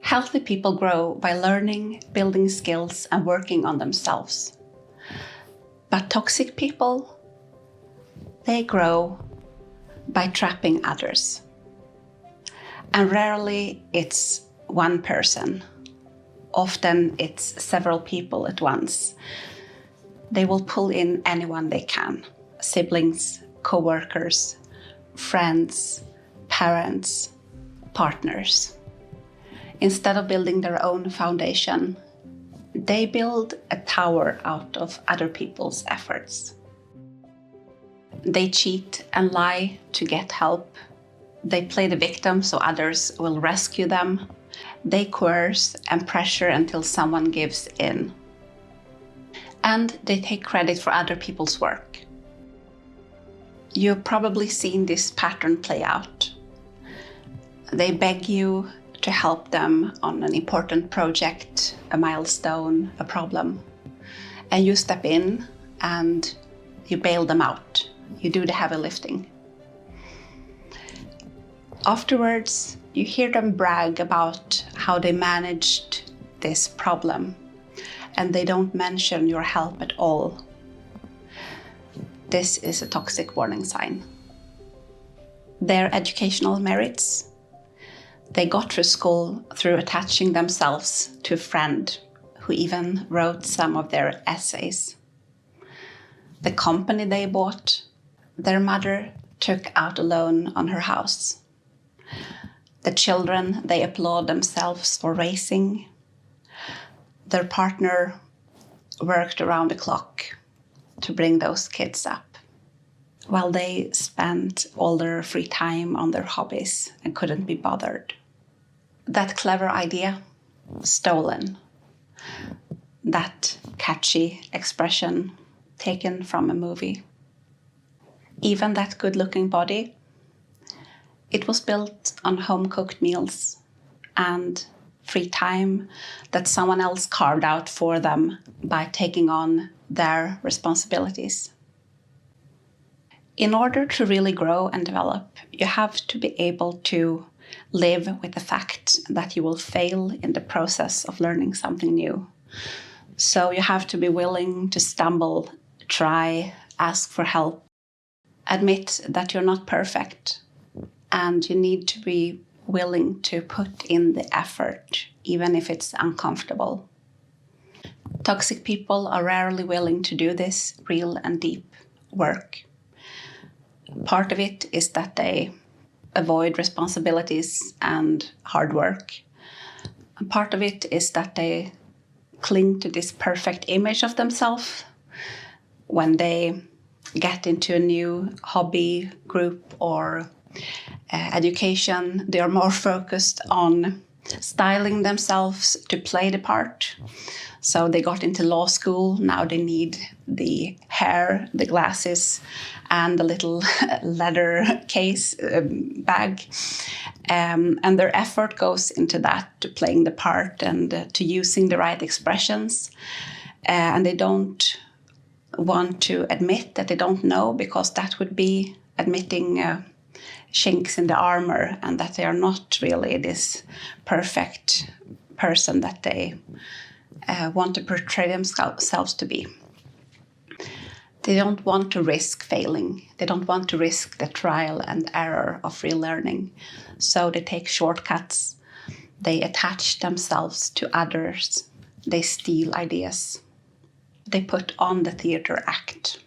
Healthy people grow by learning, building skills, and working on themselves. But toxic people, they grow by trapping others. And rarely it's one person. Often it's several people at once. They will pull in anyone they can. Siblings, co-workers, friends, parents, partners. Instead of building their own foundation, they build a tower out of other people's efforts. They cheat and lie to get help. They play the victim so others will rescue them. They coerce and pressure until someone gives in. And they take credit for other people's work. You've probably seen this pattern play out. They beg you to help them on an important project, a milestone, a problem. And you step in and you bail them out. You do the heavy lifting. Afterwards, you hear them brag about how they managed this problem, and they don't mention your help at all. This is a toxic warning sign. Their educational merits. They got through school through attaching themselves to a friend who even wrote some of their essays. The company they bought, their mother took out a loan on her house. The children they applaud themselves for raising. Their partner worked around the clock to bring those kids up, while they spent all their free time on their hobbies and couldn't be bothered. That clever idea, stolen. That catchy expression, taken from a movie. Even that good-looking body, it was built on home-cooked meals and free time that someone else carved out for them by taking on their responsibilities. In order to really grow and develop, you have to be able to live with the fact that you will fail in the process of learning something new. So you have to be willing to stumble, try, ask for help, admit that you're not perfect, and you need to be willing to put in the effort, even if it's uncomfortable. Toxic people are rarely willing to do this real and deep work. Part of it is that they avoid responsibilities and hard work. And part of it is that they cling to this perfect image of themselves. When they get into a new hobby, group, or education, they are more focused on styling themselves to play the part. So they got into law school, now they need the hair, the glasses, and the little leather case bag. And their effort goes into that, to playing the part and to using the right expressions. And they don't want to admit that they don't know, because that would be admitting chinks in the armor and that they are not really this perfect person that they want to portray themselves to be. They don't want to risk failing. They don't want to risk the trial and error of real learning. So they take shortcuts. They attach themselves to others. They steal ideas. They put on the theater act,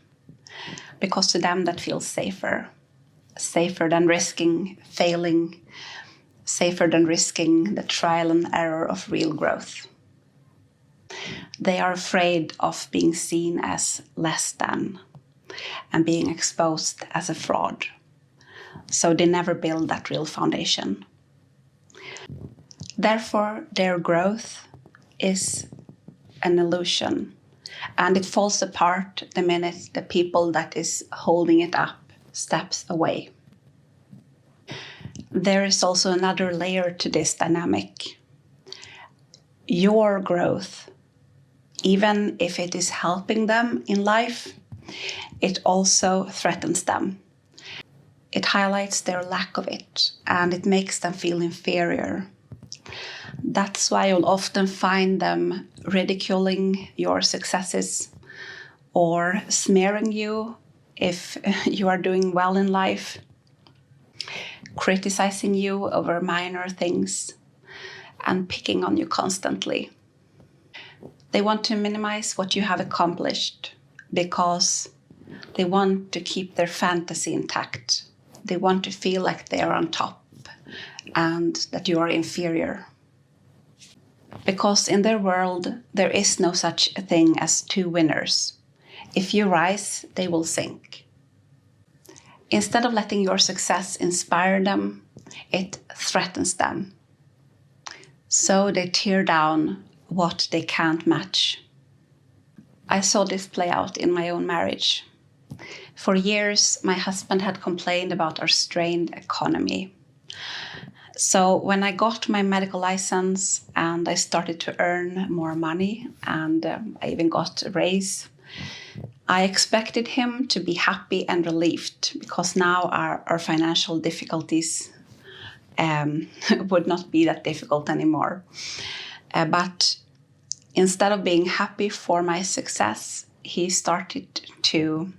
because to them that feels safer. Safer than risking failing, safer than risking the trial and error of real growth. They are afraid of being seen as less than and being exposed as a fraud. So they never build that real foundation. Therefore, their growth is an illusion, and it falls apart the minute the people that is holding it up steps away. There is also another layer to this dynamic. Your growth, even if it is helping them in life, it also threatens them. It highlights their lack of it, and it makes them feel inferior. That's why you'll often find them ridiculing your successes or smearing you if you are doing well in life, criticizing you over minor things, and picking on you constantly. They want to minimize what you have accomplished because they want to keep their fantasy intact. They want to feel like they are on top and that you are inferior. Because in their world, there is no such a thing as two winners. If you rise, they will sink. Instead of letting your success inspire them, it threatens them. So they tear down what they can't match. I saw this play out in my own marriage. For years, my husband had complained about our strained economy. So when I got my medical license and I started to earn more money and I even got a raise, I expected him to be happy and relieved because now our financial difficulties would not be that difficult anymore. But instead of being happy for my success, he started to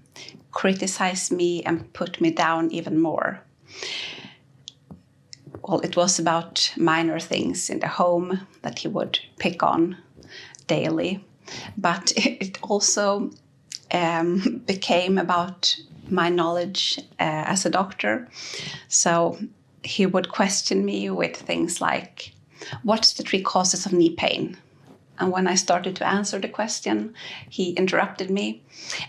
criticize me and put me down even more. Well, it was about minor things in the home that he would pick on daily. But it also became about my knowledge as a doctor. So he would question me with things like, what's the 3 causes of knee pain? And when I started to answer the question, he interrupted me.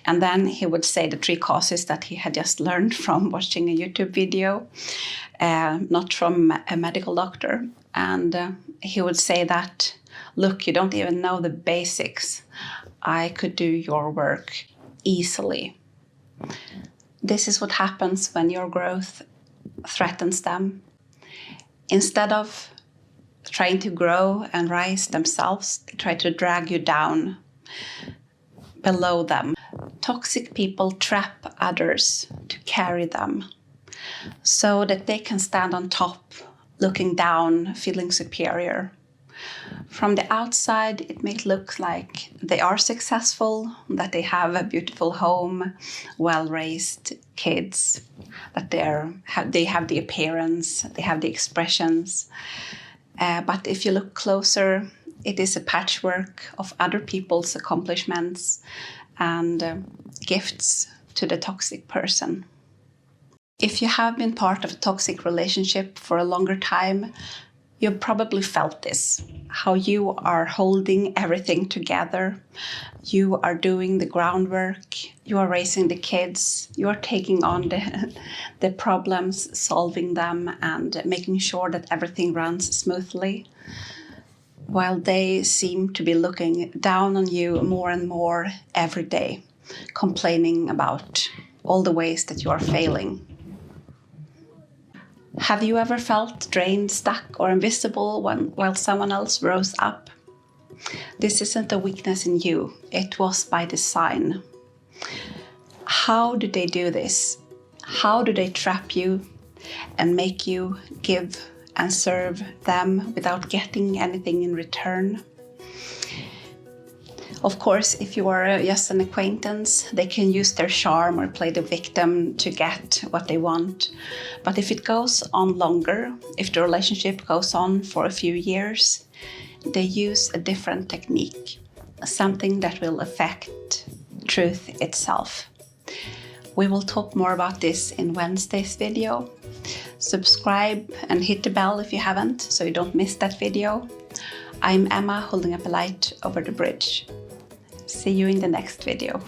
And then he would say the 3 causes that he had just learned from watching a YouTube video, not from a medical doctor. And he would say that, look, you don't even know the basics. I could do your work easily. This is what happens when your growth threatens them. Instead of trying to grow and rise themselves, they try to drag you down below them. Toxic people trap others to carry them so that they can stand on top, looking down, feeling superior. From the outside, it may look like they are successful, that they have a beautiful home, well-raised kids, that they have the appearance, they have the expressions. But if you look closer, it is a patchwork of other people's accomplishments and gifts to the toxic person. If you have been part of a toxic relationship for a longer time, you've probably felt this, how you are holding everything together. You are doing the groundwork, you are raising the kids, you are taking on the problems, solving them, and making sure that everything runs smoothly, while they seem to be looking down on you more and more every day, complaining about all the ways that you are failing. Have you ever felt drained, stuck, or invisible while someone else rose up? This isn't a weakness in you. It was by design. How do they do this? How do they trap you and make you give and serve them without getting anything in return? Of course, if you are just an acquaintance, they can use their charm or play the victim to get what they want. But if it goes on longer, if the relationship goes on for a few years, they use a different technique, something that will affect truth itself. We will talk more about this in Wednesday's video. Subscribe and hit the bell if you haven't, so you don't miss that video. I'm Emma, holding up a light over the bridge. See you in the next video.